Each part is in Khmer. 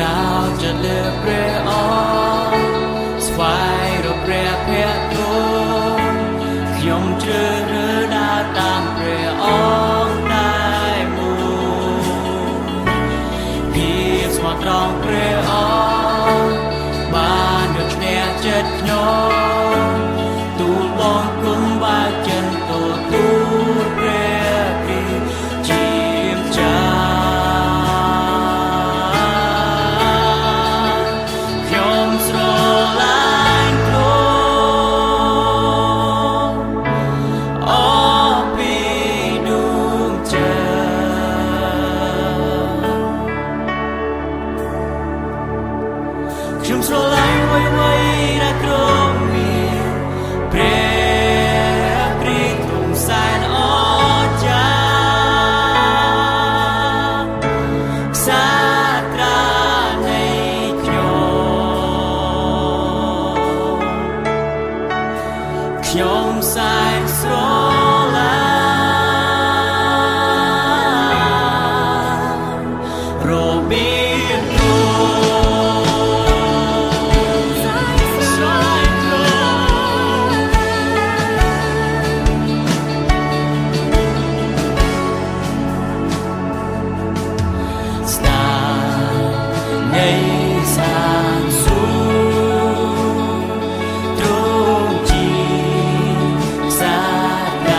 ดาวจะเลือกเรือออกสวายรบเรือเพียรโลขยมเจอเรือดาวตามเรือออกได้หมู่พี่สมตรองเรือออกบ้านเดือดแน่เจ็ดโยตูบองกุมบาเจนตัวตูเรือปีจีบจาខ្ញុំស្រឡាញ់អ្វីៗដែលក្រមីព្រះព្រីទ្រង់សែនអស្ចារ្យសាត្រានៃខ្ញុំសែនស្រឡាញ់របៀបHãy subscribe cho kênh Ghiền Mì Gõ Để không bỏ lỡ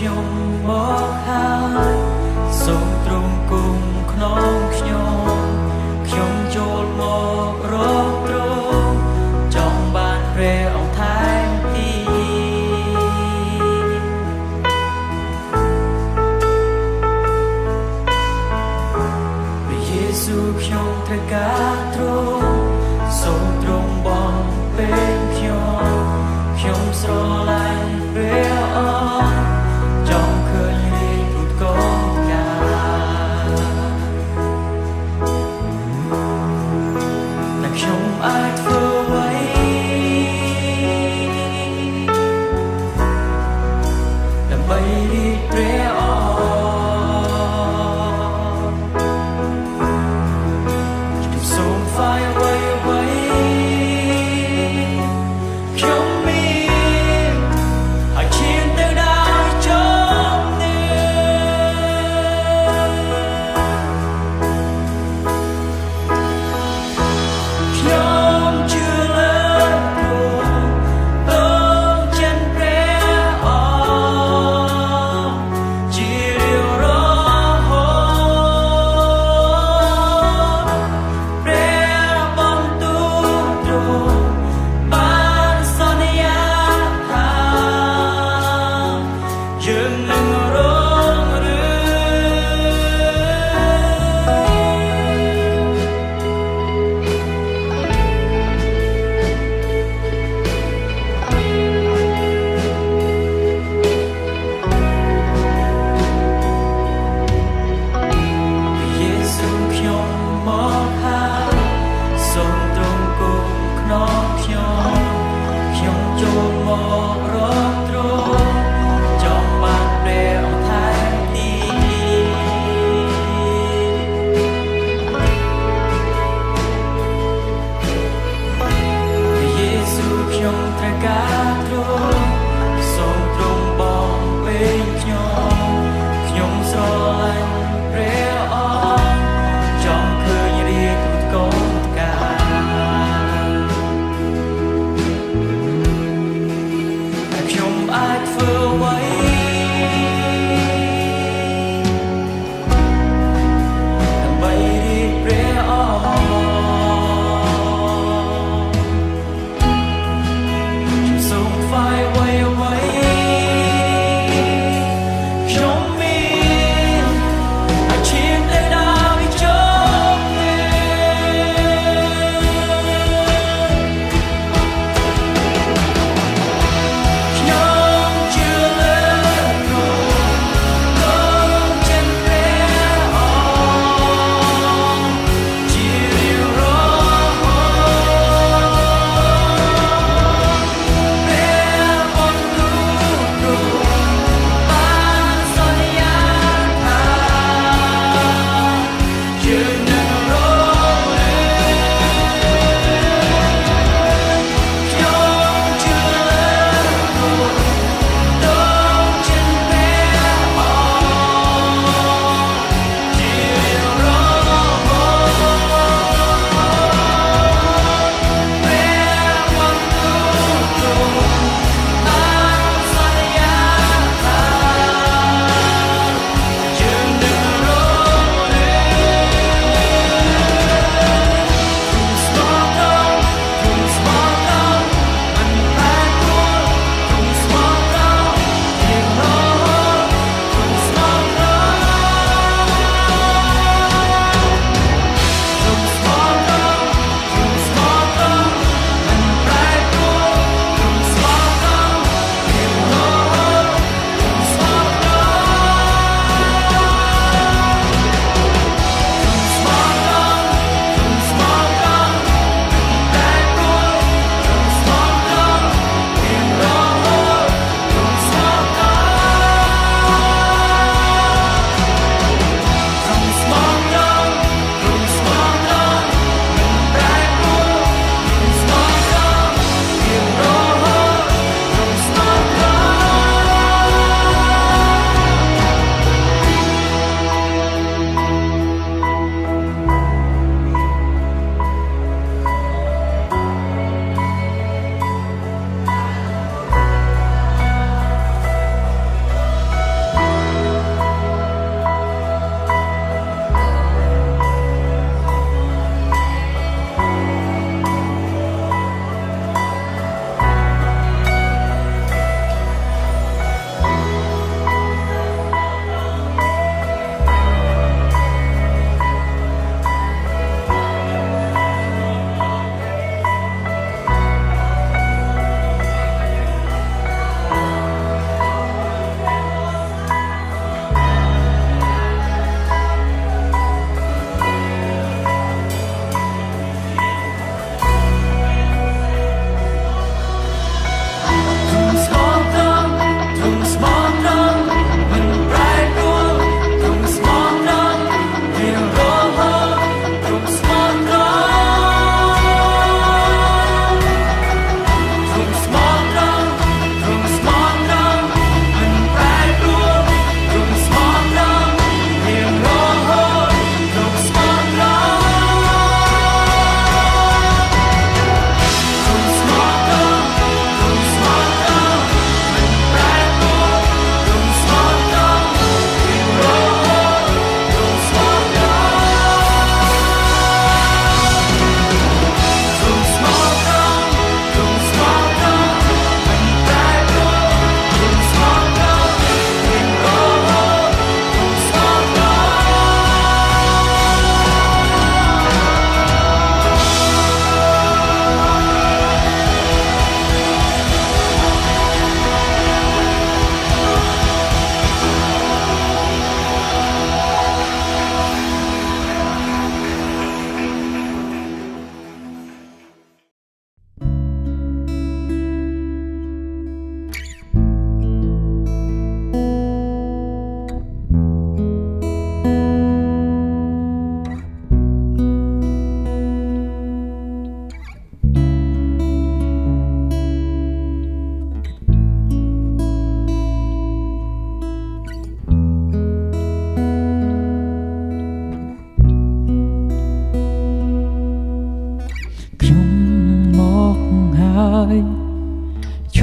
ខ្ញុំមកហើយសូមទ្រង់គង់ក្នុងខ្ញុំចូលមករកទ្រង់ចង់បានព្រះអង្គថែមទីព្រះយេស៊ូវខ្ញុំត្រូវការទ្រង់សូមទ្រង់បំពេញខ្ញុំស្រឡាញ់ព្រះអង្គចង់ឃើញរាជបុត្រកងការ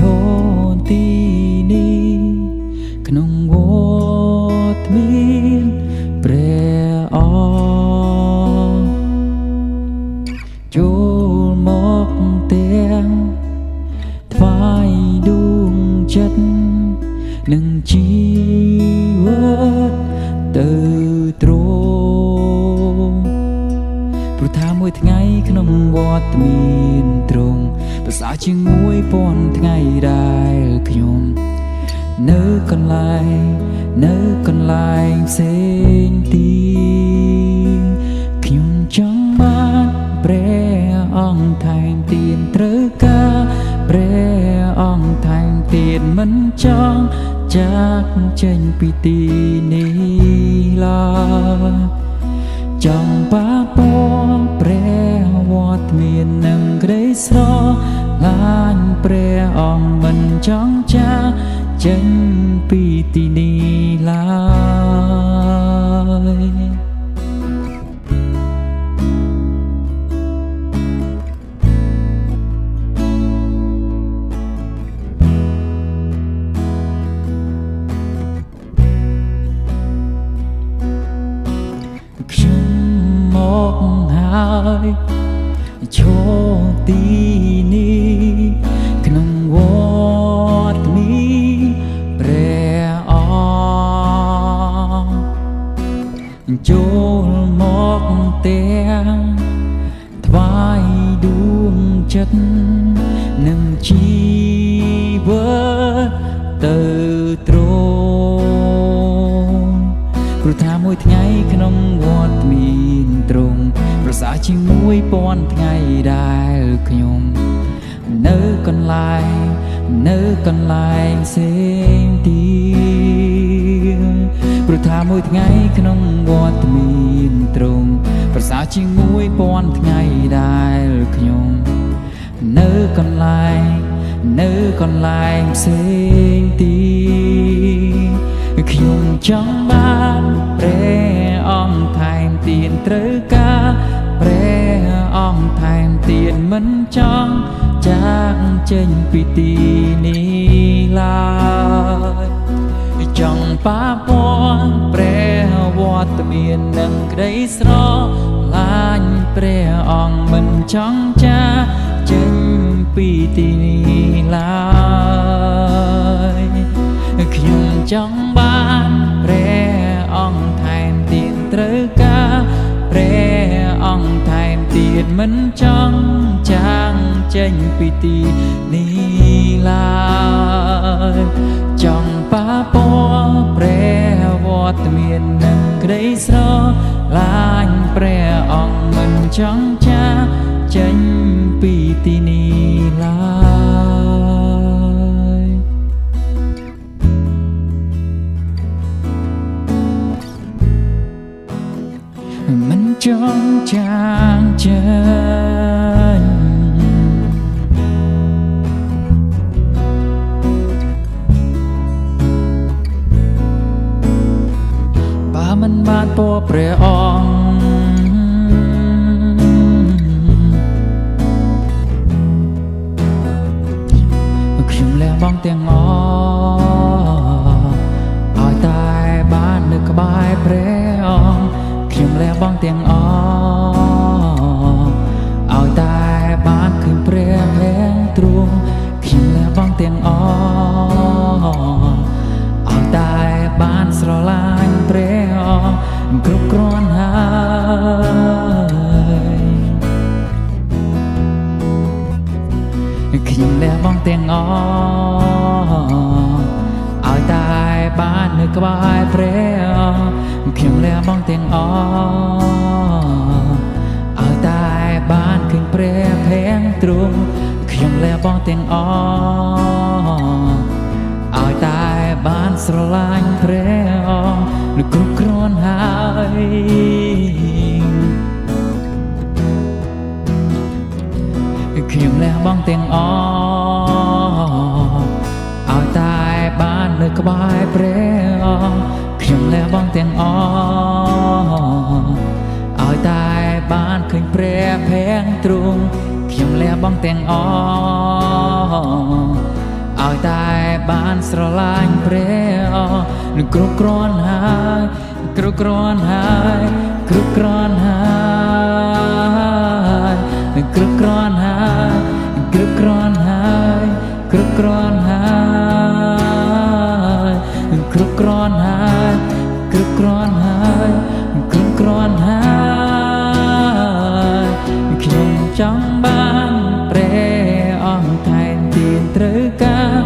ចូលទីនេះក្នុងវត្តមានព្រះអង្គចូលមកទាំងថ្វាយដួងចិត្តនិងជីវិតទៅទ្រង់ព្រោះថាមួយថ្ងៃក្នុងវត្តមានទ្រង់ប្រសើរជាង1000ថ្ងៃដែលខ្ញុំនៅកន្លែងផ្សេងទីខ្ញុំចង់បានព្រះអង្គថែមទានត្រូវការព្រះអង្គថែមទានមិនចង់ចាកចេញពីទីនេះឡើយចង់បាពរព្រះវត្តមាននឹងក្តីស្រឡាញ់ព្រះអង្គមិនចង់ចាកចេញពីទីនេះឡើយខ្ញុំមកហើយចូលទីនេះក្នុងវត្តមានព្រះអង្គចូលមកទាំងថ្វាយដួងចិត្តនិងជីវិតទៅទ្រង់ព្រោះថាមួយថ្ងៃក្នុងវត្តមានទ្រង់ប្រសើរជាង1000ថ្ងៃដែលខ្ញុំនៅកន្លែងផ្សេងទីព្រោះថាមួយថ្ងៃក្នុងវត្តមានទ្រង់ប្រសើរជាង1000ថ្ងៃដែលខ្ញុំនៅកន្លែងផ្សេងទីខ្ញុំចង់បានព្រះអង្គថែមទានត្រូវការព្រះអង្គថែមទានមិនចង់ចាកចេញពីទីនេះឡើយចង់បាពរព្រះវត្តមាននឹងក្តីស្រឡាញ់ព្រះអង្គមិនចង់ចាកចេញពីទីនេះឡើយខ្ញុំចង់បានព្រះអង្គថែមទានត្រូវការព្រះអង្គថែមទានមិនចង់ចាកចេញពីទីនេះឡើយចង់បាពរព្រះវត្តមាននឹងក្តីស្រឡាញ់ព្រះអង្គមិនចង់ចាកចេញពីទីនេះឡើយមិនចង់ចាកចេញបើមិនបានពរព្រះអង្គខ្ញុំលះបង់ទាំងអស់ឲ្យតែបាននៅក្បែរព្រះអង្គខ្ញុំលះបង់ទាំងអស់ឲ្យតែបានឃើញព្រះភ័ក្ត្រទ្រង់ខ្ញុំលះបង់ទាំងអស់ឲ្យតែបានស្រឡាញ់ព្រះអង្គគ្រប់គ្រាន់ហើយខ្ញុំលះបង់ទាំងអស់ឲ្យតែបាននៅក្បែរព្រះអង្គខ្ញុំលះបង់ទាំងអស់ឲ្យតែបានឃើញព្រះភ័ក្ត្រទ្រង់ខ្ញុំលះបង់ទាំងអស់ឲ្យតែបានស្រឡាញ់ព្រះអង្គគ្រប់គ្រាន់ហើយខ្ញុំលះបង់ទាំងអស់ឲ្យតែបាននៅក្បែរព្រះអង្គខ្ញុំលះបង់ទាំងអស់ឲ្យតែបានឃើញព្រះភ័ក្ត្រទ្រង់ខ្ញុំលះបង់ទាំងអស់ ឲ្យតែបានស្រឡាញ់ព្រះនឹងគ្រប់គ្រាន់ហើយគ្រប់គ្រាន់ហើយគ្រប់គ្រាន់ហើយគ្រប់គ្រាន់ហើយគ្រប់គ្រាន់ហើយគ្រប់គ្រាន់ហើយគ្រប់គ្រាន់ហើយគ្រប់គ្រាន់ហើយគ្រប់គ្រាន់ហើយខ្ញុំចង់បានព្រះអង្គថែមទានត្រូវការ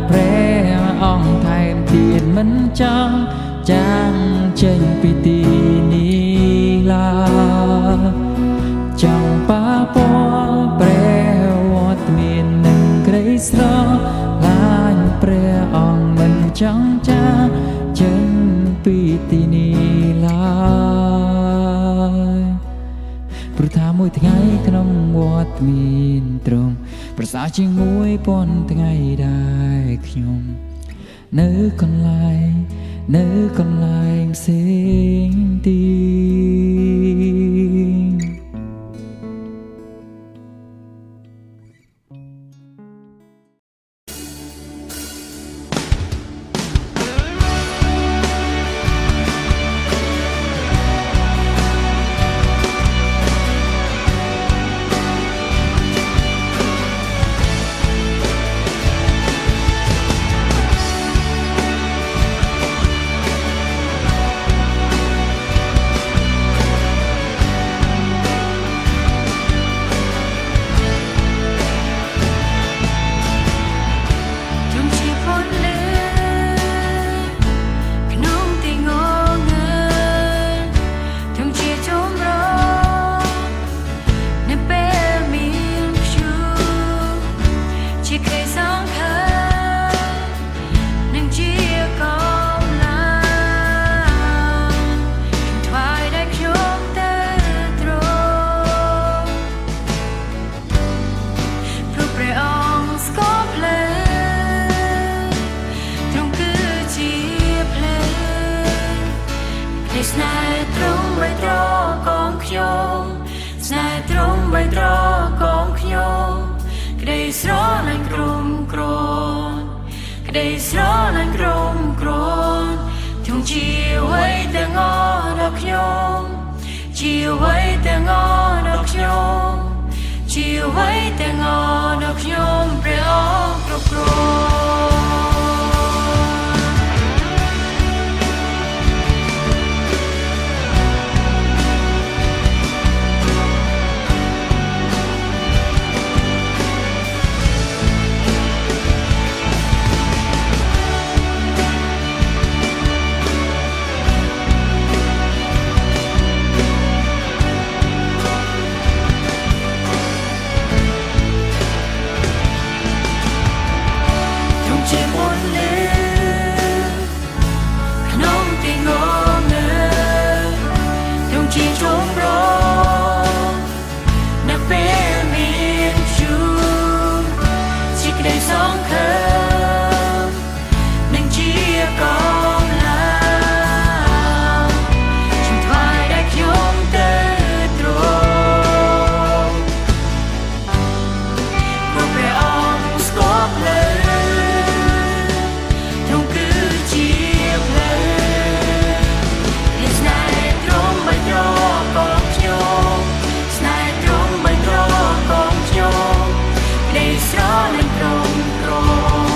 ព្រះអង្គថែមទានមិនចង់ចាងចេញពីទីនេះឡើយចង់ប៉ះពាល់ព្រះវត្តមាននឹងក្រីស្រឡាញ់ព្រះអង្គមិនចង់ចាងចេញពីទីនេះឡើយព្រោះថាមួយថ្ងៃក្នុងវត្តមានទ្រង់ប្រសើរជាង1000ថ្ងៃដែលខ្ញុំនៅកន្លែងផ្សេងទីស្នេហ៍ទ្រង់បៃត្រកងខ្ញុំស្នេហ៍ទ្រង់បៃត្រកងខ្ញុំក្តីស្រឡាញ់ក្រុមក្រនក្តីស្រឡាញ់ក្រុមក្រនទ្រង់ជាអ្វីទាំងអស់ដល់ខ្ញុំជាអ្វីទាំងអស់ដល់ខ្ញុំជាអ្វីទាំងអស់ដល់ខ្ញុំព្រះអង្គគ្រប់គ្រងស្រឡាញ់ក្រុមក្រ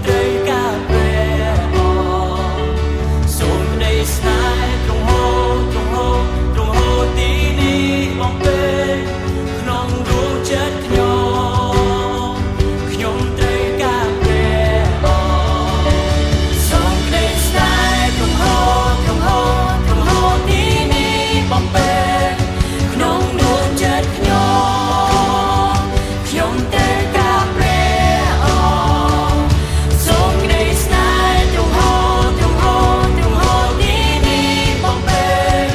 ត្រូវការព្រះអង្គសូមក្តីស្នេហ៍ទ្រង់ហូរទ្រង់ហូរទ្រង់ហូរទីនេះបំពេញក្នុងដួងចិត្តខ្ញុំត្រូវការព្រះអង្គសូមក្តីស្នេហ៍ទ្រង់ហូរទ្រង់ហូរទ្រង់ហូរទីនេះបំពេញក្នុងដួងចិត្តខ្ញុំត្រូវការព្រះអង្គសូមក្តីស្នេហ៍ទ្រង់ហូរទ្រង់ហូរទ្រង់ហូរទីនេះបំពេញ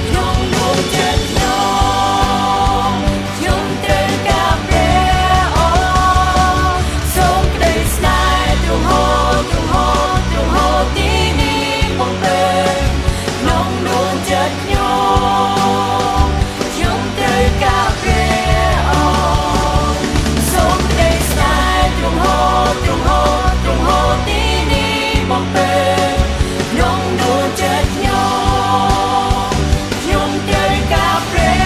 ក្នុងដួងចិត្តខ្ញុំត្រូវការព្រះអង្គសូមក្តីស្នេហ៍ទ្រង់ហូរទ្រង់ហូរទ្រង់ហូរទីនេះបំពេញក្នុងដួងចិត្តខ្ញុំត្រូវការព្រះអង្គសូមក្តីស្នេហ៍ទ្រង់ហូរទ្រង់ហូរទ្រង់ហូរទីនេះបំពេញក្នុងដួងចិត្តខ្ញុំត្រូវការព្រះ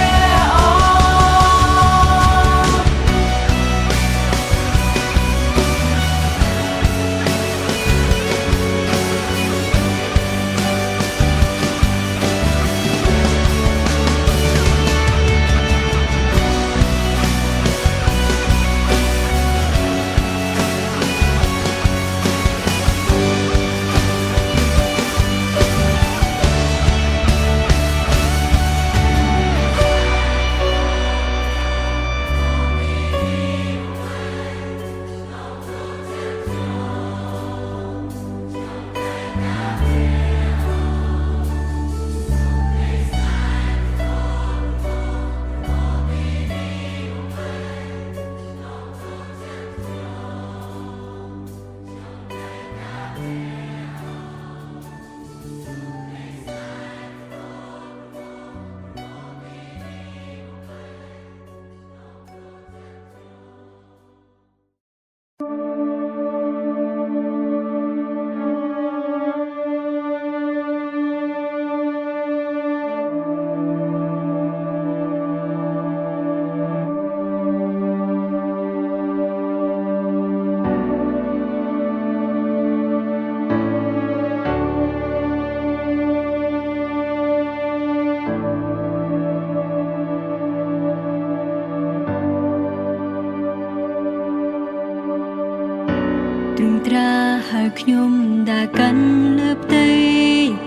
ទ្រង់ត្រាស់ហើយខ្ញុំដើរកាន់លើផ្ទៃ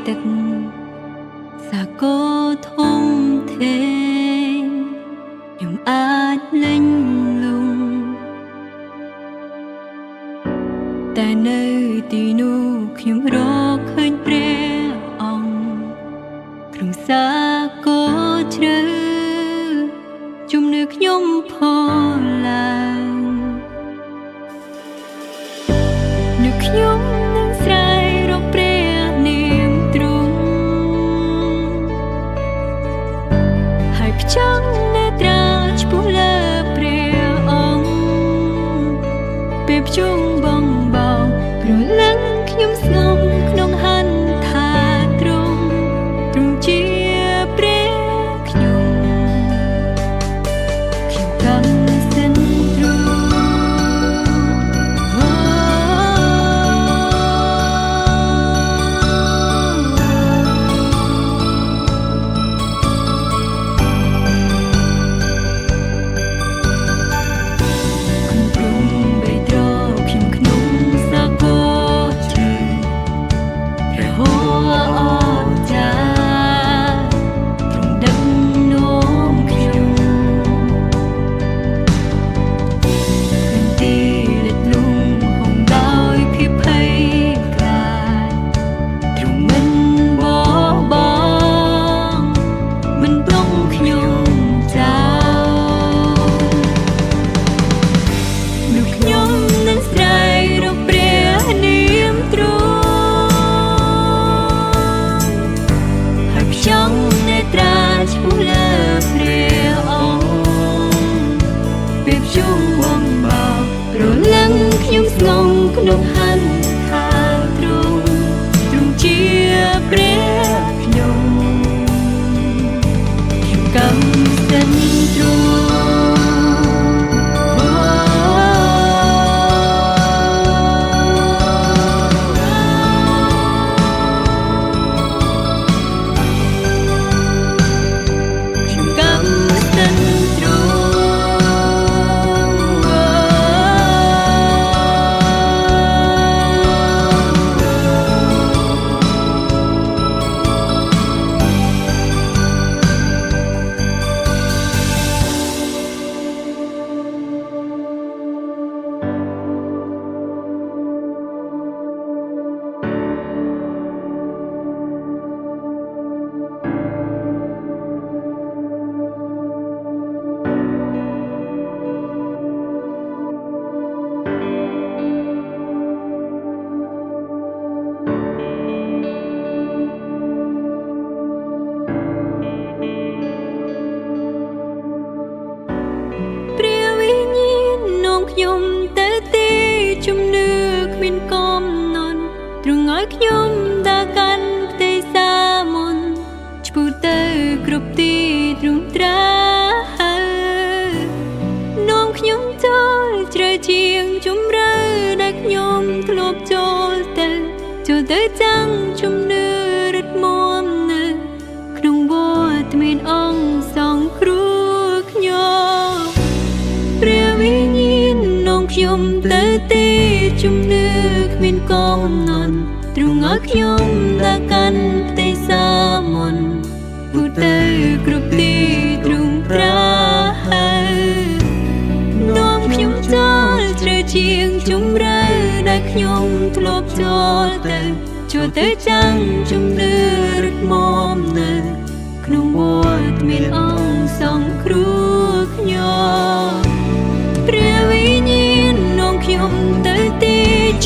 ទឹកសាគរធំធេងខ្ញុំអាចលេងលងតែនៅទីនោះខ្ញុំរកឃើញព្រះអង្គក្នុងសាគរជ្រៅជំនឿខ្ញុំផងឡើងនៅខ្ញុំនឹងស្រែករកព្រះនាមទ្រង់ហើយផ្ចង់នេត្រាឆ្ពោះលើព្រះអង្គពេលភ្ជុំបងបងព្រលឹងខ្ញុំស្ងំក្នុងហន្តាទ្រង់ជាព្រះខ្ញុំកាន់ ទ្រង់ឲ្យខ្ញុំដើរកាន់ផ្ទៃសាមន្តឆ្ពោះទៅគ្រប់ទីទ្រង់ត្រាស់នាំខ្ញុំចូលជ្រៅជាងជម្រៅដែលខ្ញុំធ្លាប់ចូលទៅចាំងជំនឿរឹតមាំនៅក្នុងវត្តមានអង្គសង្គ្រោះខ្ញុំព្រះវិញ្ញាណនាំខ្ញុំទៅទីជំនឿគ្មានកំណត់ទ្រង់ឲ្យខ្ញុំដើរកាន់ផ្ទៃសាមន្តពុទ្ធទៅគ្រប់ទីទ្រង់ត្រាស់នាំខ្ញុំចូលជ្រៅជាងជម្រៅដែលខ្ញុំធ្លាប់ចូលទៅចាំងជំនឿរឹតមាំនៅក្នុងវត្តមានអង្គសង្គ្រោះខ្ញុំព្រះវិញ្ញាណនាំខ្ញុំទៅទី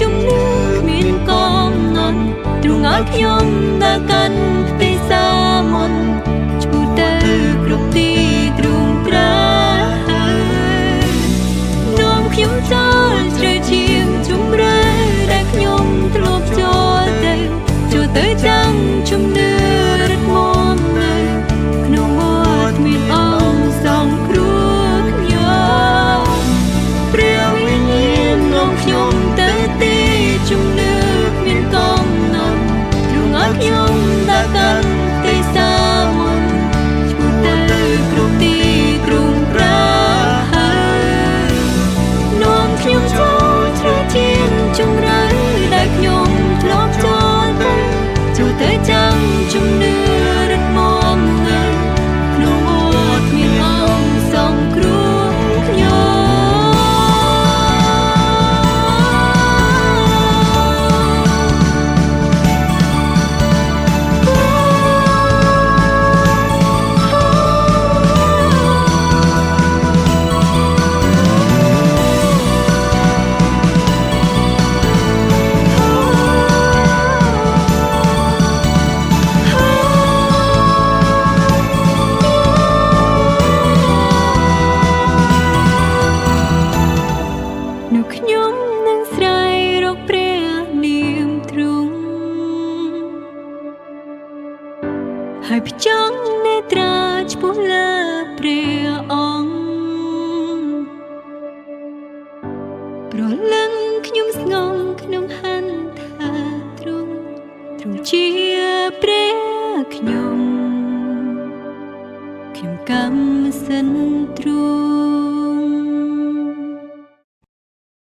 ជំនឿគ្មានកំណត់ទ្រង់ឲ្យខ្ញុំដើរកាន់ផ្ទៃសាមន្តឆ្ពោះទៅគ្រប់ទីទ្រង់ត្រាស់នាំខ្ញុំចូលជ្រៅជាងជម្រៅដែលខ្ញុំធ្លាប់ចូលទៅចាំងជំនឿរឹតមាំនៅក្នុងវត្តមានអង្គសង្គ្រោះខ្ញុំព្រះវិញ្ញាណនាំខ្ញុំទៅទីជំនឿគ្មានកំណត់ទ្រង់ឲ្យខ្ញុំដើរកាន់ផ្ទៃសាមន្តឆ្ពោះទៅគ្រប់ទីទ្រង់ត្រាស់នាំខ្ញុំចូលជ្រៅជាងជម្រៅដែលខ្ញុំធ្លាប់ចូលទៅចាំងជំនឿរឹតមាំនៅក្នុងវត្តមានអង្គសង្គ្រោះខ្ញុំខ្ញុំនឹងស្រែករកព្រះនាមទ្រង់ហើយផ្ចង់នេត្រាឆ្ពោះលើព្រះអង្គប្រលឹងខ្ញុំស្ងំក្នុងហន្តាទ្រង់ជាព្រះខ្ញុំកម្មសិនទ្រង់